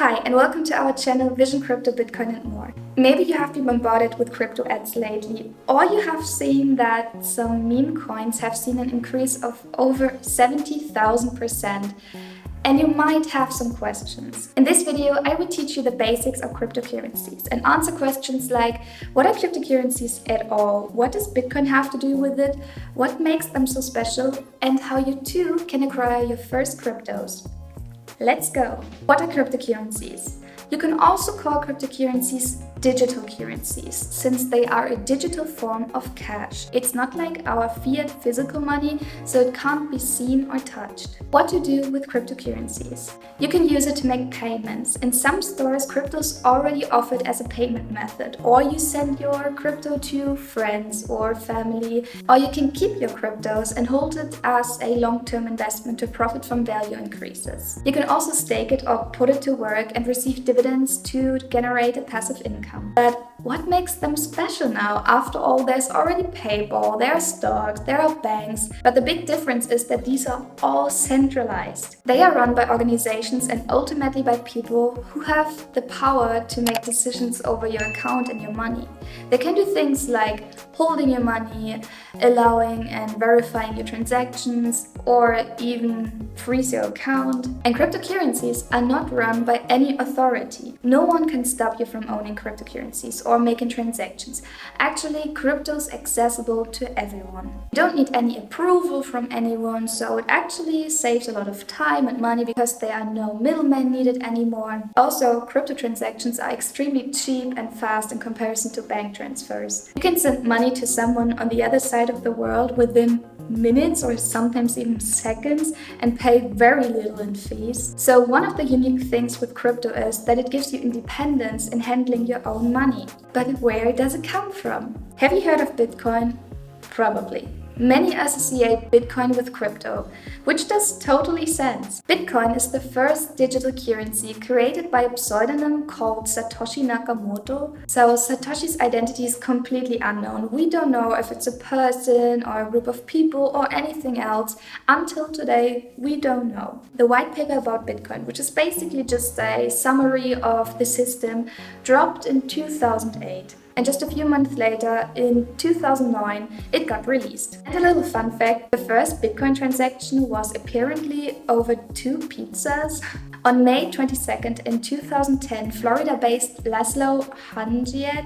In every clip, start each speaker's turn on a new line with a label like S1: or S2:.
S1: Hi, and welcome to our channel Vision Crypto, Bitcoin and more. Maybe you have been bombarded with crypto ads lately, or you have seen that some meme coins have seen an increase of over 70,000%, and you might have some questions. In this video, I will teach you the basics of cryptocurrencies and answer questions like, what are cryptocurrencies at all? What does Bitcoin have to do with it? What makes them so special? And how you too can acquire your first cryptos. Let's go! What are cryptocurrencies? You can also call cryptocurrencies digital currencies, since they are a digital form of cash. It's not like our fiat physical money, so it can't be seen or touched. What to do with cryptocurrencies? You can use it to make payments. In some stores, crypto is already offered as a payment method, or you send your crypto to friends or family, or you can keep your cryptos and hold it as a long-term investment to profit from value increases. You can also stake it or put it to work and receive dividends to generate a passive income. But what makes them special now? After all, there's already PayPal, there are stocks, there are banks, but the big difference is that these are all centralized. They are run by organizations and ultimately by people who have the power to make decisions over your account and your money. They can do things like holding your money, allowing and verifying your transactions, or even freeze your account. And cryptocurrencies are not run by any authority. No one can stop you from owning cryptocurrencies or making transactions. Actually, crypto is accessible to everyone. You don't need any approval from anyone, so it actually saves a lot of time and money because there are no middlemen needed anymore. Also, crypto transactions are extremely cheap and fast in comparison to bank transfers. You can send money to someone on the other side of the world within minutes or sometimes even seconds and pay very little in fees. So one of the unique things with crypto is that it gives you independence in handling your own money. But where does it come from? Have you heard of Bitcoin? Probably. Many associate Bitcoin with crypto, which does totally sense. Bitcoin is the first digital currency created by a pseudonym called Satoshi Nakamoto. So Satoshi's identity is completely unknown. We don't know if it's a person or a group of people or anything else. Until today, we don't know. The white paper about Bitcoin, which is basically just a summary of the system, dropped in 2008. And just a few months later, in 2009, it got released. And a little fun fact, the first Bitcoin transaction was apparently over 2 pizzas. On May 22nd in 2010, Florida-based Laszlo Hanjic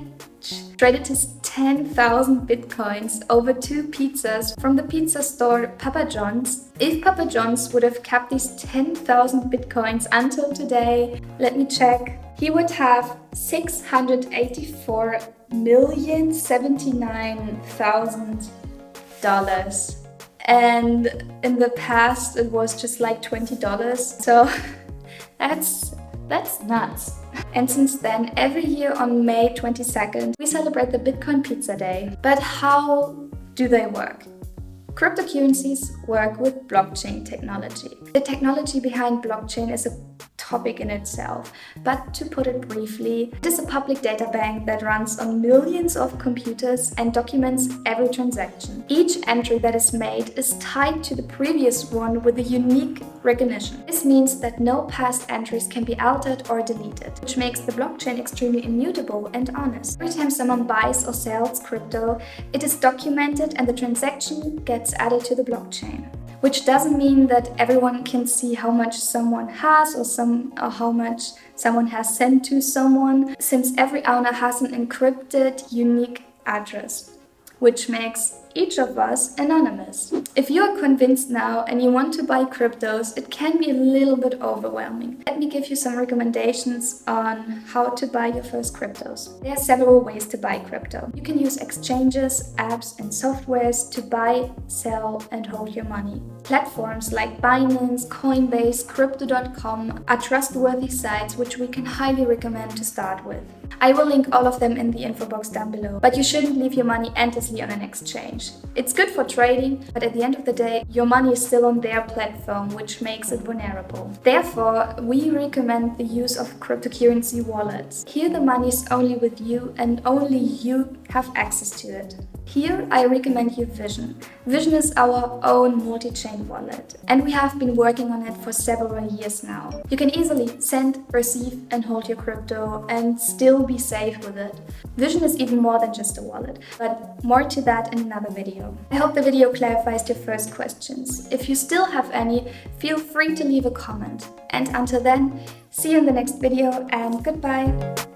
S1: traded his 10,000 Bitcoins over 2 pizzas from the pizza store Papa John's. If Papa John's would have kept these 10,000 Bitcoins until today, let me check, he would have $684,079,000. And in the past, it was just like $20. So that's nuts. And since then, every year on May 22nd, we celebrate the Bitcoin Pizza Day. But how do they work? Cryptocurrencies work with blockchain technology. The technology behind blockchain is a topic in itself, but to put it briefly, it is a public data bank that runs on millions of computers and documents every transaction. Each entry that is made is tied to the previous one with a unique recognition. This means that no past entries can be altered or deleted, which makes the blockchain extremely immutable and honest. Every time someone buys or sells crypto, it is documented and the transaction gets added to the blockchain. Which doesn't mean that everyone can see how much someone has or how much someone has sent to someone, since every owner has an encrypted, unique address, which makes each of us anonymous. If you are convinced now and you want to buy cryptos, it can be a little bit overwhelming. Let me give you some recommendations on how to buy your first cryptos. There are several ways to buy crypto. You can use exchanges, apps, and softwares to buy, sell, and hold your money. Platforms like Binance, Coinbase, Crypto.com are trustworthy sites which we can highly recommend to start with. I will link all of them in the info box down below, but you shouldn't leave your money endlessly on an exchange. It's good for trading, but at the end end of the day, your money is still on their platform, which makes it vulnerable. Therefore, we recommend the use of cryptocurrency wallets. Here the money is only with you and only you have access to it. Here I recommend you Vision. Vision is our own multi-chain wallet, and we have been working on it for several years now. You can easily send, receive and hold your crypto and still be safe with it. Vision is even more than just a wallet, but more to that in another video. I hope the video clarifies your first questions. If you still have any, feel free to leave a comment. And until then, see you in the next video and goodbye!